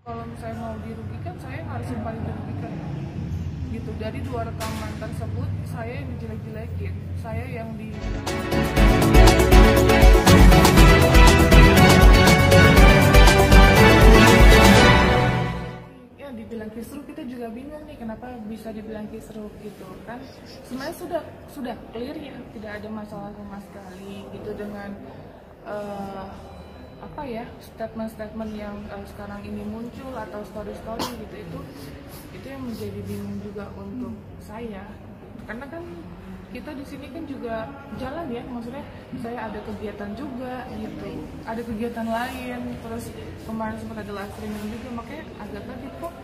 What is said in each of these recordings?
Kalau misalnya mau dirugikan, saya yang harus yang paling dirugikan. Gitu, dari 2 rekaman tersebut, saya yang dijelek-jelekin, saya yang di... Ya, dibilang kisruh, kita juga bingung nih kenapa bisa dibilang kisruh gitu kan. Sebenarnya sudah clear ya, tidak ada masalah sama sekali gitu dengan apa ya, statement-statement yang sekarang ini muncul atau story-story gitu, itu yang menjadi bingung juga untuk saya, karena kan kita di sini kan juga jalan ya, maksudnya saya ada kegiatan juga gitu, ada kegiatan lain, terus kemarin sempat ada live streaming juga, makanya agak kaget kok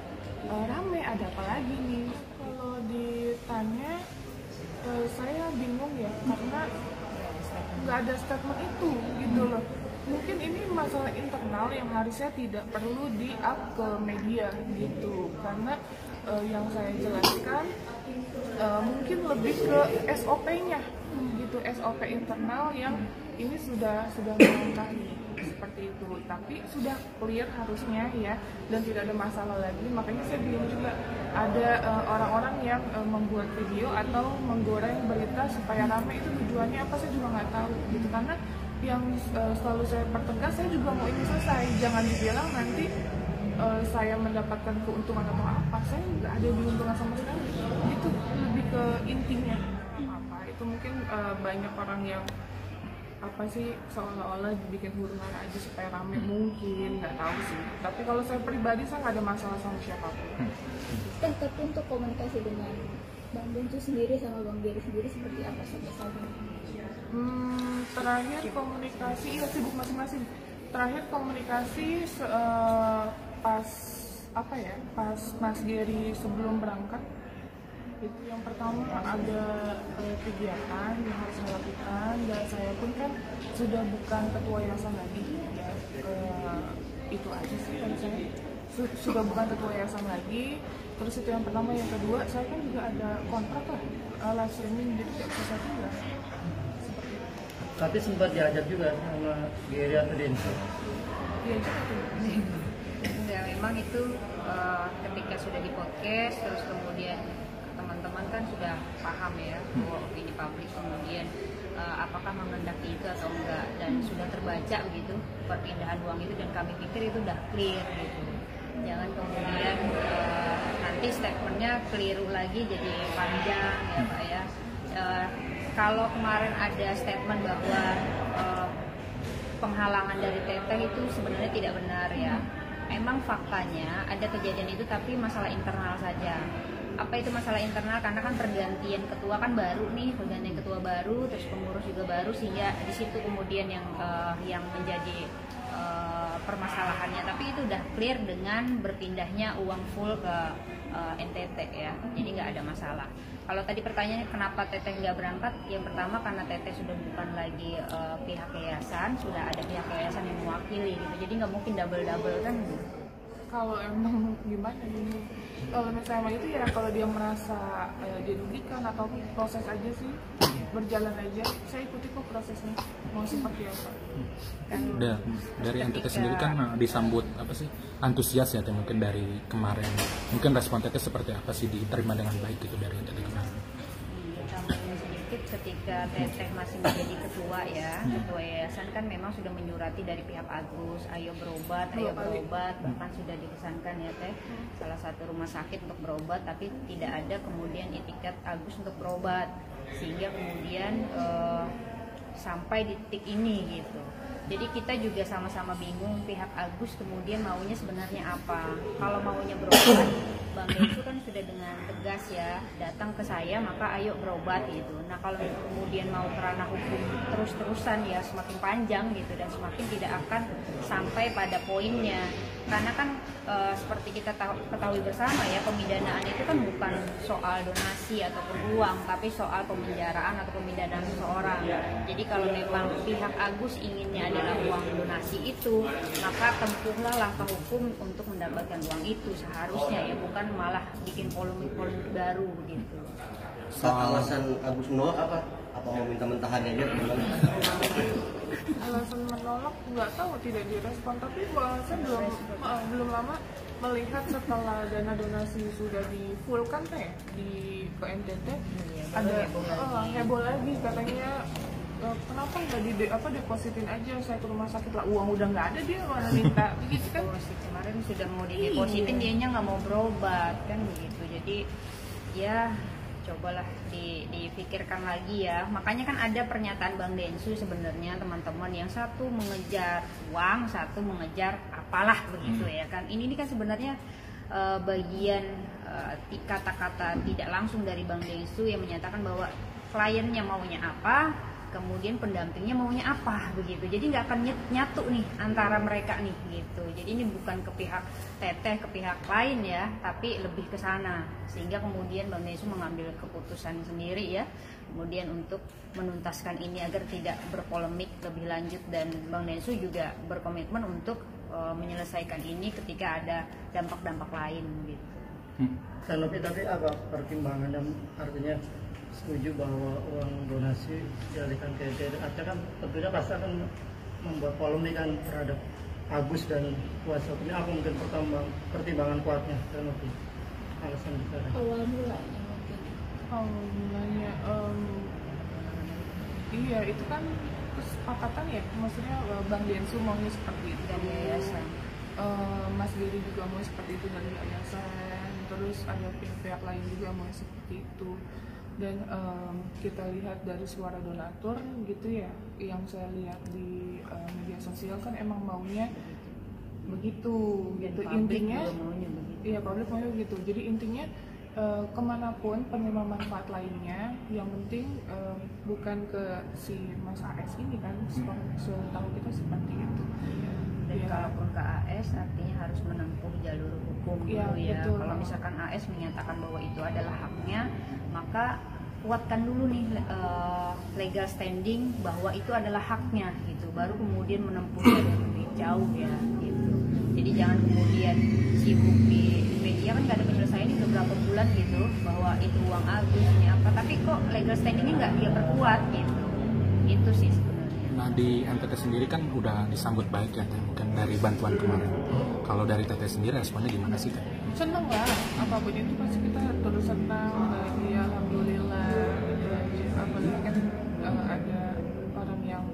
rame, ada apa lagi nih. Kalau ditanya saya bingung ya, karena nggak ada statement itu gitu loh. Mungkin ini masalah internal yang harusnya tidak perlu di-up ke media gitu, karena yang saya jelaskan mungkin lebih ke SOP-nya gitu, SOP internal yang ini sudah melangkahi seperti itu, tapi sudah clear harusnya ya, dan tidak ada masalah lagi. Makanya saya bingung juga ada orang-orang yang membuat video atau menggoreng berita supaya ramai, itu tujuannya apa saya juga nggak tahu gitu, karena yang selalu saya pertegas, saya juga mau ini selesai, jangan dibilang nanti saya mendapatkan keuntungan atau apa, saya nggak ada diuntungkan sama sekali. Itu lebih ke intinya apa itu, mungkin banyak orang yang apa sih, seolah-olah dibikin huru-hara aja supaya rame, mungkin nggak tahu sih. Tapi kalau saya pribadi, saya nggak ada masalah sama siapapun. Tapi untuk komunikasi dengan Bang Bencu sendiri sama Bang Geri sendiri seperti apa sampai saat ini? Terakhir komunikasi, iya sibuk masing-masing. Terakhir komunikasi pas apa ya, pas Mas Geri sebelum berangkat itu, yang pertama ada kegiatan yang harus saya lakukan, dan saya pun kan sudah bukan ketua yayasan lagi ya, itu aja sih kan, saya sudah bukan ketua yayasan lagi. Terus itu yang pertama. Yang kedua, saya kan juga ada kontrak lah, live streaming, jadi tidak bisa tinggal. Tapi sempat diajak juga sama Geri atau Denso? Diajak tuh. Ya memang itu ketika sudah di podcast, terus kemudian teman-teman kan sudah paham ya bahwa opini publik, kemudian apakah menghendaki itu atau enggak, dan sudah terbaca begitu perpindahan uang itu, dan kami pikir itu udah clear gitu. Jangan kemudian nanti statementnya keliru lagi jadi panjang ya Pak ya. Kalau kemarin ada statement bahwa penghalangan dari Teteh itu sebenarnya tidak benar ya. Memang faktanya ada kejadian itu, tapi masalah internal saja. Apa itu masalah internal? Karena kan pergantian ketua kan baru nih, pergantian ketua baru, terus pengurus juga baru, sehingga di situ kemudian yang menjadi permasalahannya. Tapi itu udah clear dengan berpindahnya uang full ke NTT ya, jadi nggak ada masalah. Kalau tadi pertanyaannya kenapa Teteh nggak berangkat, yang pertama karena Teteh sudah bukan lagi pihak yayasan, sudah ada pihak yayasan yang mewakili gitu, jadi nggak mungkin double kan. Kalau emang gimana ini, kalau misalnya itu ya, kalau dia merasa dirugikan atau proses aja sih, berjalan aja, saya ikuti kok prosesnya mau seperti apa. Dari NTT sendiri kan disambut apa sih, antusias ya, mungkin dari kemarin, mungkin respon Teteh seperti apa sih, diterima dengan baik gitu dari NTT kemarin? Ketika Teteh masih menjadi ketua ya, ketua yayasan kan memang sudah menyurati dari pihak Agus, ayo berobat, bahkan sudah dipesankan ya Teh, salah satu rumah sakit untuk berobat, tapi tidak ada kemudian etiket Agus untuk berobat, sehingga kemudian sampai di titik ini gitu. Jadi kita juga sama-sama bingung pihak Agus kemudian maunya sebenarnya apa. Kalau maunya berobat, Bang Bencu kan sudah dengan tegas ya, datang ke saya maka ayo berobat gitu. Nah kalau kemudian mau ke ranah hukum terus-terusan ya semakin panjang gitu, dan semakin tidak akan sampai pada poinnya. Karena kan seperti kita ketahui bersama ya, pemidanaan itu kan bukan soal donasi ataupun uang, tapi soal pemenjaraan atau pemidanaan seseorang. Jadi kalau memang pihak Agus inginnya adalah uang donasi itu, maka tempuhlah langkah hukum untuk mendapatkan uang itu seharusnya ya, bukan malah bikin polemik-polemik baru gitu. Alasan Agus menolak apa? Apa mau minta mentahannya aja? Alasan menolak nggak tahu, tidak direspon, tapi bahasa belum lama melihat setelah dana donasi sudah di full kan teh di ke NTT ada heboh lagi katanya kenapa nggak depositin aja saya ke rumah sakit lah, uang udah nggak ada dia mana minta begitu kan. Kemarin sudah mau didepositin dianya nggak mau berobat kan begitu. Jadi ya cobalah dipikirkan lagi ya. Makanya kan ada pernyataan Bang Densu sebenarnya teman-teman, yang satu mengejar uang, satu mengejar apalah begitu ya kan. Ini kan sebenarnya bagian kata-kata tidak langsung dari Bang Densu yang menyatakan bahwa kliennya maunya apa, kemudian pendampingnya maunya apa begitu. Jadi nggak akan nyatu nih antara mereka nih gitu. Jadi ini bukan ke pihak Teteh, ke pihak lain ya, tapi lebih ke sana. Sehingga kemudian Bang Densu mengambil keputusan sendiri ya, kemudian untuk menuntaskan ini agar tidak berpolemik lebih lanjut, dan Bang Densu juga berkomitmen untuk menyelesaikan ini ketika ada dampak-dampak lain gitu. Kalau tapi apa pertimbangan dan artinya setuju bahwa uang donasi dialihkan ke NTT, artinya kan tentunya pasti akan membuat polemik kan terhadap Agus dan kuasa hukumnya. Apa mungkin pertimbangan kuatnya dan mungkin alasan besar Awal mulanya mungkin. Mulanya iya itu kan kesepakatan ya, maksudnya Bang Densu maunya seperti itu Dari yayasan. Mas Giri juga mau seperti itu dari yayasan, terus ada pihak-pihak lain juga mau seperti itu. Dan kita lihat dari suara donatur gitu ya, yang saya lihat di media sosial kan emang maunya begitu gitu. Intinya iya publik maunya begitu. Jadi intinya kemanapun penerima manfaat lainnya, yang penting bukan ke si Mas AS ini kan, setahu kita seperti itu. Dan kalaupun ke AS artinya harus menempuh jalur hukum dulu ya. Kalau misalkan AS menyatakan bahwa itu adalah haknya, maka kuatkan dulu nih legal standing bahwa itu adalah haknya gitu. Baru kemudian menempuh jalur lebih jauh ya gitu. Jadi jangan kemudian sibuk di media, kan nggak ada penyelesaian ini udah berapa bulan gitu bahwa itu uang Agus ini apa, tapi kok legal standingnya nggak dia perkuat gitu. Itu sih sebenarnya. Nah di NTT sendiri kan udah disambut baik ya Teh, mungkin dari bantuan kemarin. Kalau dari Teteh sendiri responnya gimana sih Teh? Seneng lah, apapun itu pasti kita terus senang, bahagia, alhamdulillah gitu aja. Apalagi kan ada orang yang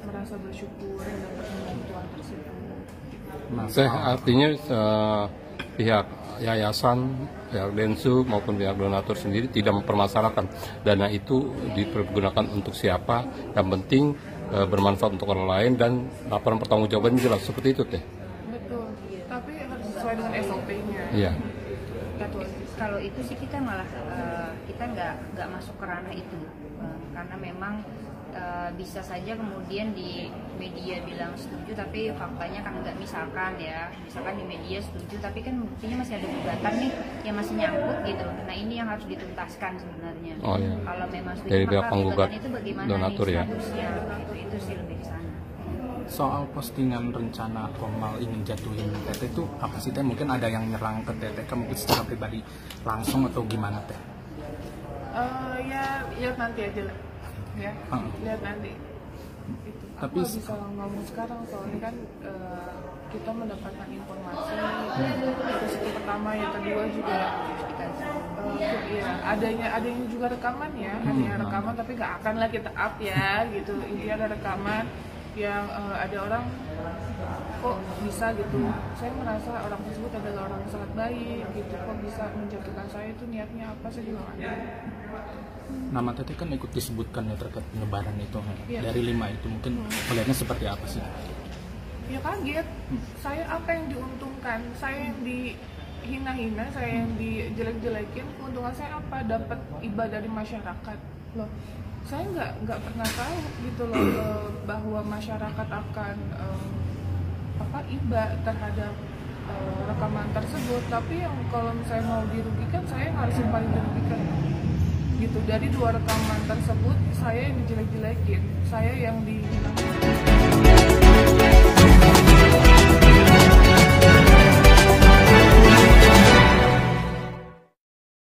merasa bersyukur yang dapat bantuan tersebut. Nah, Teh, artinya pihak yayasan, pihak Densu maupun pihak donatur sendiri tidak mempermasalahkan dana itu dipergunakan untuk siapa, yang penting bermanfaat untuk orang lain dan laporan pertanggungjawaban jelas, seperti itu Teh. Betul, tapi harus sesuai dengan SOP-nya. Iya. Kalau itu sih kita malah kita nggak masuk ke ranah itu, karena memang bisa saja kemudian di media bilang setuju tapi faktanya kan enggak. Misalkan di media setuju tapi kan buktinya masih ada gugatan nih yang masih nyangkut gitu. Nah ini yang harus dituntaskan sebenarnya. Oh, iya. Kalau memang setuju Dari pihak maka penggugat gugatan itu bagaimana donatur nih ya. statusnya gitu. Itu sih lebih ke sana. soal postingan rencana Komal ingin jatuhin Teteh itu apa sih Teh? Mungkin ada yang nyerang ke Teteh mungkin secara pribadi langsung atau gimana Teh? Ya lihat nanti aja lah ya, lihat nanti itu. Tapi Aku nggak bisa ngomong sekarang soalnya kan kita mendapatkan informasi terus itu pertama, yang kedua juga ya adanya juga rekaman ya, adanya rekaman tapi nggak akan lah kita up ya gitu. Intinya ada rekaman yang ada orang kok bisa gitu, saya merasa orang tersebut adalah orang yang sangat baik gitu, kok bisa menjatuhkan saya, itu niatnya apa saya juga nggak tahu. Nama Teteh kan ikut disebutkan ya terkait penyebaran itu Iya. dari 5 itu, mungkin melihatnya seperti apa sih? Ya kaget, saya apa yang diuntungkan, saya yang dihina-hina, saya yang dijelek-jelekin, keuntungan saya apa? Dapat iba dari masyarakat loh. Saya nggak pernah tahu gitu loh bahwa masyarakat akan iba terhadap rekaman tersebut. Tapi yang kalau saya mau dirugikan, saya yang harus yang paling dirugikan gitu. Dari 2 rekaman tersebut saya yang dijelek-jelekin, saya yang dihina.